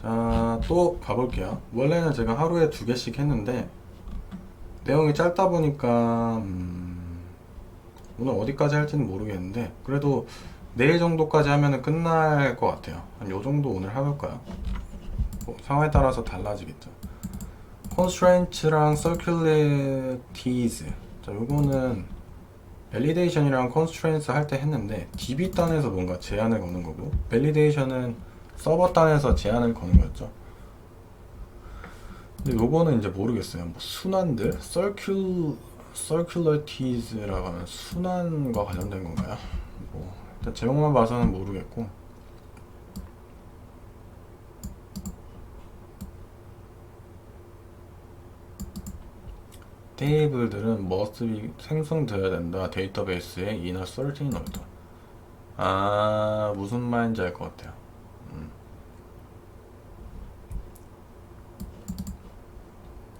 자, 또 가볼게요. 원래는 제가 하루에 2개씩 했는데 내용이 짧다 보니까 오늘 어디까지 할지는 모르겠는데 그래도 내일 정도까지 하면 끝날 것 같아요. 한 요 정도 오늘 해볼까요? 뭐 상황에 따라서 달라지겠죠. constraints랑 circularities. 자, 요거는 validation이랑 constraints 할 때 했는데 DB 단에서 뭔가 제한을 거는 거고, validation은 서버 단에서 제한을 거는 거였죠. 근데 요거는 이제 모르겠어요. 뭐 순환들, circularities라고 하면 순환과 관련된 건가요? 뭐 일단 제목만 봐서는 모르겠고, 테이블들은 must be 생성되어야 된다. 데이터베이스에 inner certain order. 아, 무슨 말인지 알 것 같아요.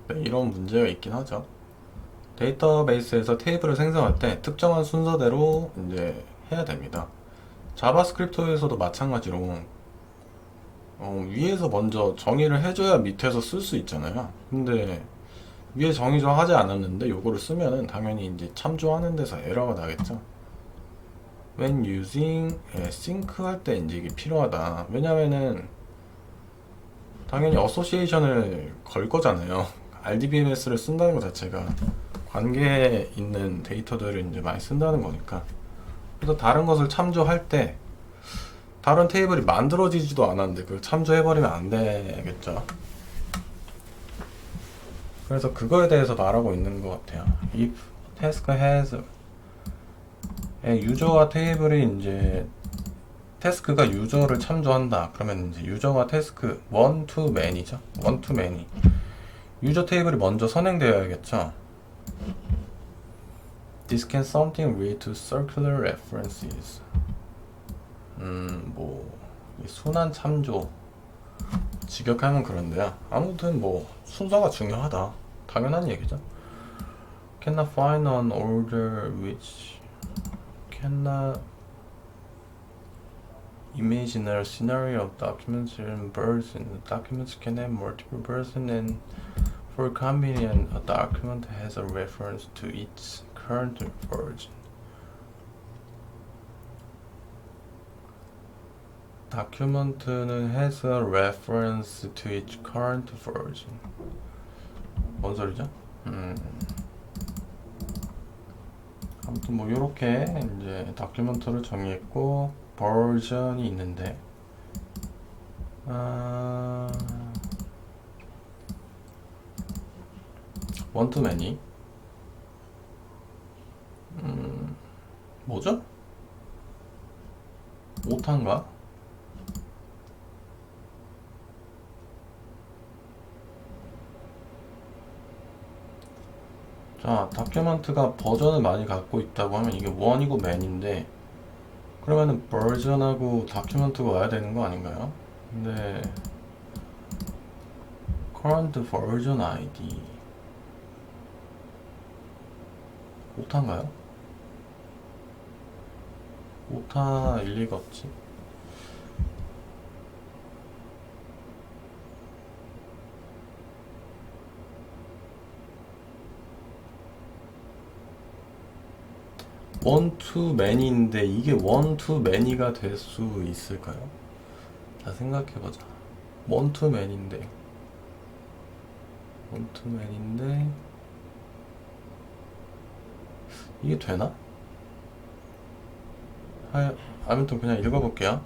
네, 이런 문제가 있긴 하죠. 데이터베이스에서 테이블을 생성할 때 특정한 순서대로 이제 해야 됩니다. 자바스크립트에서도 마찬가지로 위에서 먼저 정의를 해줘야 밑에서 쓸 수 있잖아요. 근데 위에 정의 좀 하지 않았는데 요거를 쓰면은 당연히 이제 참조하는 데서 에러가 나겠죠. When using sync 할 때 이제 이게 필요하다. 왜냐면은 당연히 어소시에이션을 걸 거잖아요. RDBMS를 쓴다는 것 자체가 관계에 있는 데이터들을 이제 많이 쓴다는 거니까. 그래서 다른 것을 참조할 때 다른 테이블이 만들어지지도 않았는데 그걸 참조해버리면 안 되겠죠. 그래서 그거에 대해서 말하고 있는 것 같아요. If task has 유저와 테이블이 이제 태스크가 유저를 참조한다. 그러면 이제 유저가 태스크 one to many죠. one to many. 유저 테이블이 먼저 선행되어야겠죠. This can something relate to circular references. 뭐 순환 참조 직역하면 그런데요. 아무튼 뭐 순서가 중요하다. 당연한 얘기죠. Cannot find an order which cannot imaginary scenario of documents and versions. Documents can have multiple versions, and for convenience, a document has a reference to its current version. 다큐멘트는 has a reference to its current version. 뭔 소리죠? 아무튼 뭐 요렇게 이제 다큐멘트를 정의했고 버전이 있는데 one to many. 뭐죠? 오타인가? 자, 다큐멘트가 버전을 많이 갖고 있다고 하면 이게 원이고 맨인데 그러면은 버전하고 다큐멘트가 와야 되는 거 아닌가요? 근데 current version ID 오타인가요? 오타 일리가 없지. one to many인데 이게 one to many가 될 수 있을까요? 자, 생각해보자. one to many인데 이게 되나? 아무튼 그냥 읽어볼게요.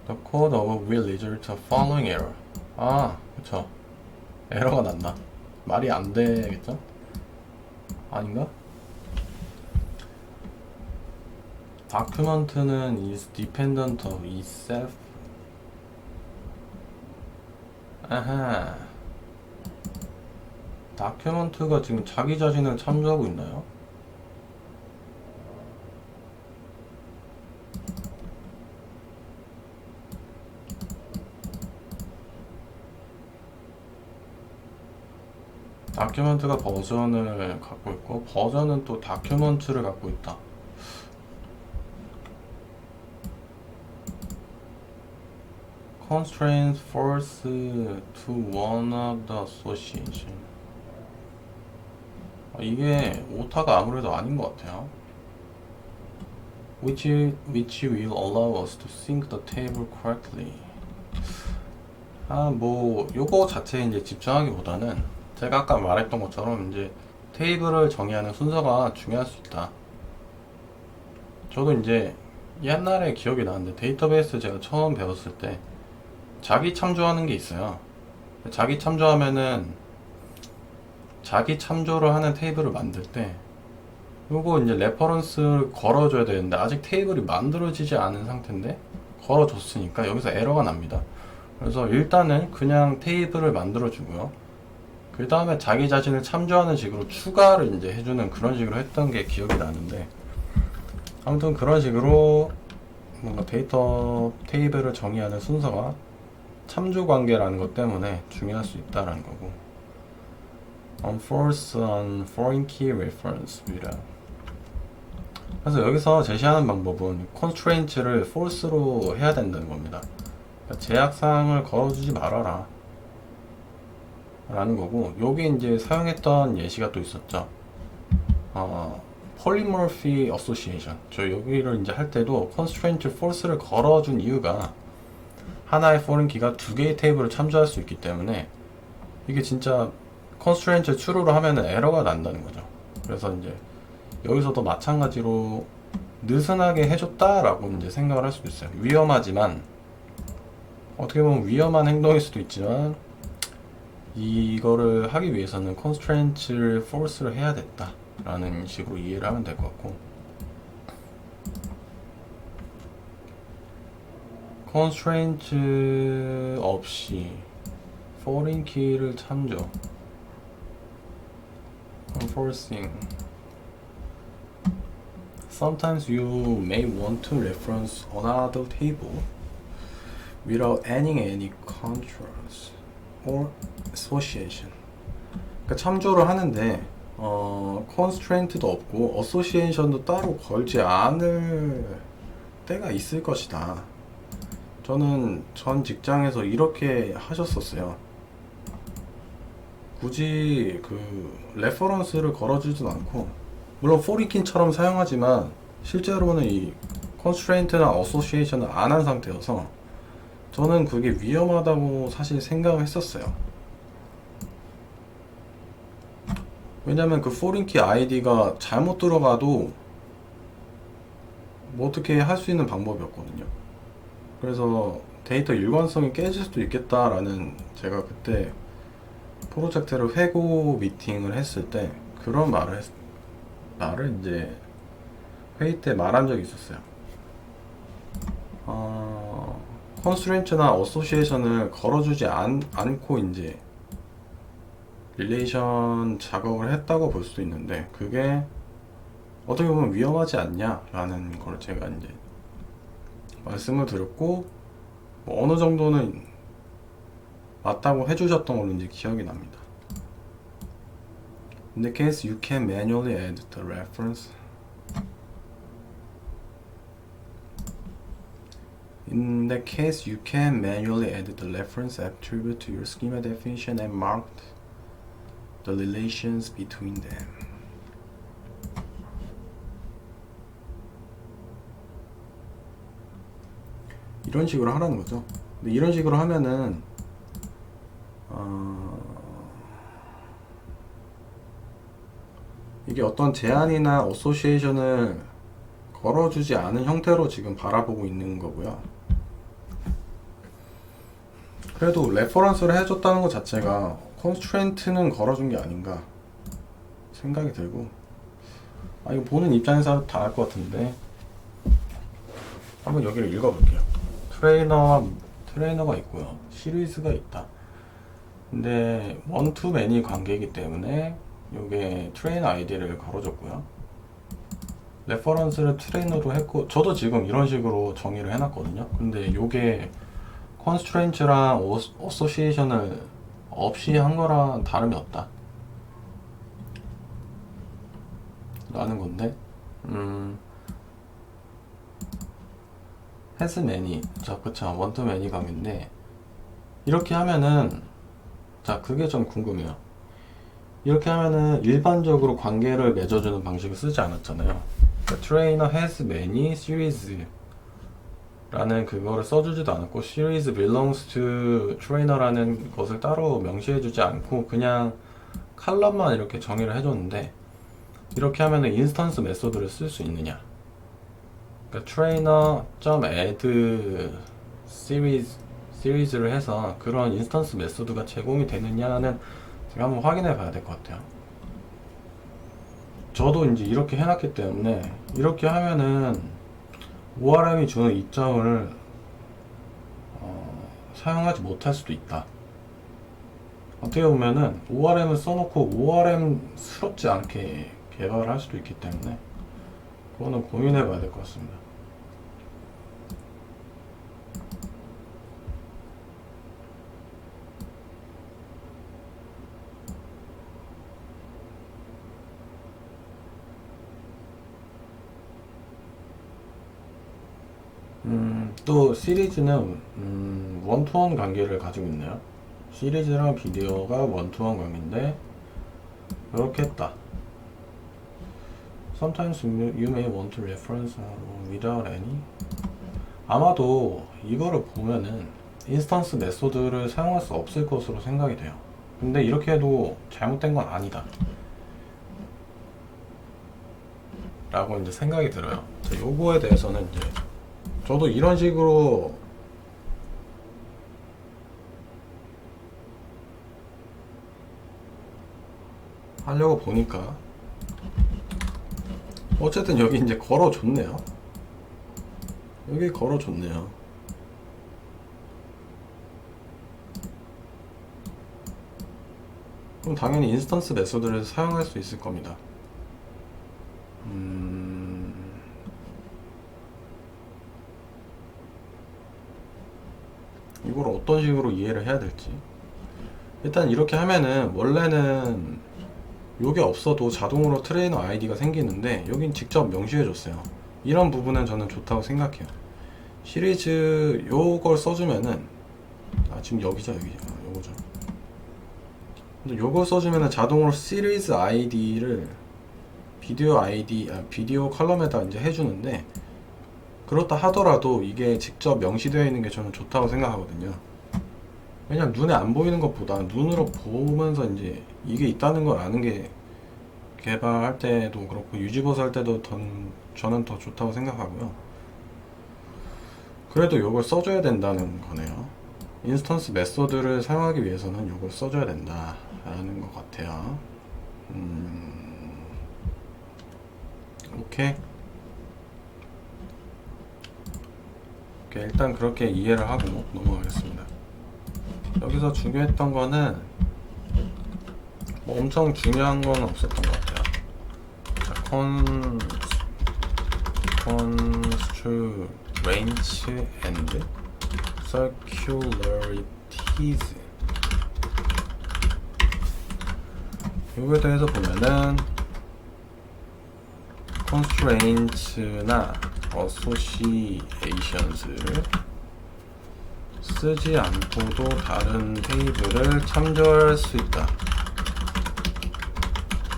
The code of will result to following error. 아, 그쵸. 에러가 났나? 말이 안 되겠죠? 아닌가? 다큐멘트는 is dependent of itself. 아하. 다큐멘트가 지금 자기 자신을 참조하고 있나요? 다큐멘트가 버전을 갖고 있고 버전은 또 다큐멘트를 갖고 있다. constraints force to one of the association. 이게 오타가 아무래도 아닌 것 같아요. which will allow us to sync the table correctly. 뭐 요거 자체에 이제 집중하기보다는 제가 아까 말했던 것처럼 이제 테이블을 정의하는 순서가 중요할 수 있다. 저도 이제 옛날에 기억이 나는데 데이터베이스 제가 처음 배웠을 때 자기 참조하는 게 있어요. 자기 참조하면은 자기 참조를 하는 테이블을 만들 때 요거 이제 레퍼런스를 걸어줘야 되는데 아직 테이블이 만들어지지 않은 상태인데 걸어줬으니까 여기서 에러가 납니다. 그래서 일단은 그냥 테이블을 만들어 주고요. 그 다음에 자기 자신을 참조하는 식으로 추가를 이제 해주는 그런 식으로 했던 게 기억이 나는데, 아무튼 그런 식으로 뭔가 데이터 테이블을 정의하는 순서가 참조 관계라는 것 때문에 중요할 수 있다라는 거고. Enforce on foreign key reference without. 그래서 여기서 제시하는 방법은 constraints를 false로 해야 된다는 겁니다. 그러니까 제약사항을 걸어주지 말아라 라는 거고, 요게 이제 사용했던 예시가 또 있었죠. polymorphy association. 저 여기를 이제 할 때도 constraint false를 걸어준 이유가 하나의 foreign key가 두 개의 테이블을 참조할 수 있기 때문에 이게 진짜 constraint true로 하면은 에러가 난다는 거죠. 그래서 이제 여기서도 마찬가지로 느슨하게 해줬다라고 이제 생각을 할 수도 있어요. 위험하지만, 어떻게 보면 위험한 행동일 수도 있지만 이거를 하기 위해서는 constraint를 force를 해야 됐다 라는 식으로 이해를 하면 될 것 같고, constraint 없이 foreign key를 참조, enforcing. Sometimes you may want to reference another table without adding any controls or association. 그러니까 참조를 하는데 constraint도 없고 association도 따로 걸지 않을 때가 있을 것이다. 저는 전 직장에서 이렇게 하셨었어요. 굳이 그 레퍼런스를 걸어주진 않고, 물론 포리킨처럼 사용하지만 실제로는 이 constraint나 association을 안 한 상태여서 저는 그게 위험하다고 사실 생각을 했었어요. 왜냐면 그 foreign key ID가 잘못 들어가도 뭐 어떻게 할 수 있는 방법이었거든요. 그래서 데이터 일관성이 깨질 수도 있겠다라는, 제가 그때 프로젝트를 회고 미팅을 했을 때 그런 말을 이제 회의 때 말한 적이 있었어요. constraint나 association을 걸어주지 않고 이제 릴레이션 작업을 했다고 볼 수도 있는데, 그게 어떻게 보면 위험하지 않냐라는 걸 제가 이제 말씀을 드렸고, 뭐 어느 정도는 맞다고 해주셨던 걸로 이제 기억이 납니다. In the case, you can manually add the reference. In that case, you can manually add the reference attribute to your schema definition and mark the relations between them. 이런 식으로 하라는 거죠. 근데 이런 식으로 하면은 이게 어떤 제한이나 어소시에이션을 걸어주지 않은 형태로 지금 바라보고 있는 거고요. 그래도 레퍼런스를 해줬다는 것 자체가 컨스트레인트는 걸어준 게 아닌가 생각이 들고, 이거 보는 입장에서 다 알 것 같은데 한번 여기를 읽어볼게요. 트레이너가 있고요, 시리즈가 있다. 근데 원투 매니 관계이기 때문에 이게 트레이너 아이디를 걸어줬고요, 레퍼런스를 트레이너로 했고, 저도 지금 이런 식으로 정의를 해놨거든요. 근데 이게 컨스트레인트랑 어소시에이션을 없이 한 거랑 다름이 없다 라는 건데, has many. 자, 그쵸. one to many 강인데, 이렇게 하면은, 자, 그게 좀 궁금해요. 이렇게 하면은 일반적으로 관계를 맺어주는 방식을 쓰지 않았잖아요. 그러니까 trainer has many series 라는 그거를 써주지도 않았고, series belongs to trainer라는 것을 따로 명시해주지 않고 그냥 칼럼만 이렇게 정의를 해줬는데, 이렇게 하면은 인스턴스 메소드를 쓸 수 있느냐. 그러니까 trainer.add series를 해서 그런 인스턴스 메소드가 제공이 되느냐는 제가 한번 확인해 봐야 될 것 같아요. 저도 이제 이렇게 해놨기 때문에 이렇게 하면은 ORM이 주는 이점을 사용하지 못할 수도 있다. 어떻게 보면은 ORM을 써놓고 ORM스럽지 않게 개발을 할 수도 있기 때문에 그거는 고민해 봐야 될 것 같습니다. 또 시리즈는 원투원 관계를 가지고 있네요. 시리즈랑 비디오가 원투원 관계인데 이렇게 했다. Sometimes you may want to reference without any. 아마도 이거를 보면은 인스턴스 메소드를 사용할 수 없을 것으로 생각이 돼요. 근데 이렇게 해도 잘못된 건 아니다 라고 이제 생각이 들어요. 요거에 대해서는 이제 저도 이런 식으로 하려고 보니까 어쨌든 여기 이제 걸어줬네요. 여기 걸어줬네요. 그럼 당연히 인스턴스 메소드를 사용할 수 있을 겁니다. 이걸 어떤 식으로 이해를 해야 될지. 일단 이렇게 하면은 원래는 요게 없어도 자동으로 트레이너 아이디가 생기는데 여긴 직접 명시해 줬어요. 이런 부분은 저는 좋다고 생각해요. 시리즈 요걸 써주면은 지금 여기죠. 요거죠. 근데 요걸 써주면은 자동으로 시리즈 아이디를 비디오 컬럼에다 이제 해주는데, 그렇다 하더라도 이게 직접 명시되어 있는 게 저는 좋다고 생각하거든요. 왜냐면 눈에 안 보이는 것보다 눈으로 보면서 이제 이게 있다는 걸 아는 게 개발할 때도 그렇고 유지보수 할 때도 저는 더 좋다고 생각하고요. 그래도 이걸 써줘야 된다는 거네요. 인스턴스 메소드를 사용하기 위해서는 이걸 써줘야 된다라는 것 같아요. 오케이. 일단 그렇게 이해를 하고 넘어가겠습니다. 여기서 중요했던 거는 뭐 엄청 중요한 건 없었던 것 같아요. 자, constraints and circularities. 요거에 대해서 보면은 constraints나 associations를 쓰지 않고도 다른 테이블을 참조할 수 있다.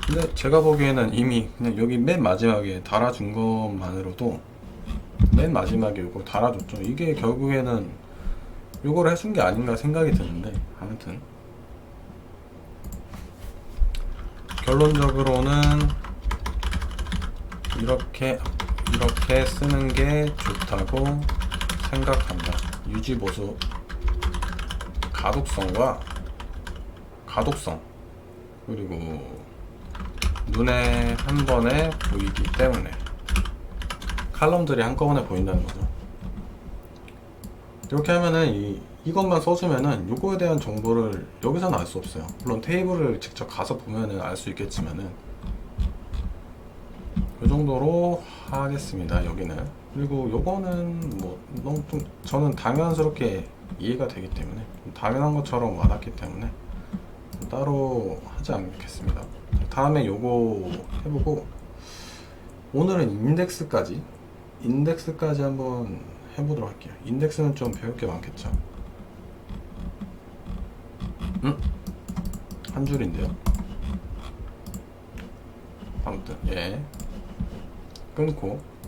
근데 제가 보기에는 이미 그냥 여기 맨 마지막에 달아준 것만으로도 맨 마지막에 이거 달아줬죠. 이게 결국에는 이걸 해준 게 아닌가 생각이 드는데, 아무튼 결론적으로는 이렇게 쓰는 게 좋다고 생각한다. 유지보수 가독성과 가독성, 그리고 눈에 한 번에 보이기 때문에 칼럼들이 한꺼번에 보인다는 거죠. 이렇게 하면은 이것만 써주면은 요거에 대한 정보를 여기서는 알 수 없어요. 물론 테이블을 직접 가서 보면은 알 수 있겠지만은 이 정도로 하겠습니다. 여기는. 그리고 요거는 뭐 너무 좀 저는 당연스럽게 이해가 되기 때문에, 당연한 것처럼 와닿기 때문에 따로 하지 않겠습니다. 다음에 요거 해보고, 오늘은 인덱스까지 한번 해보도록 할게요. 인덱스는 좀 배울 게 많겠죠. 한 줄인데요. 아무튼 예, 끊고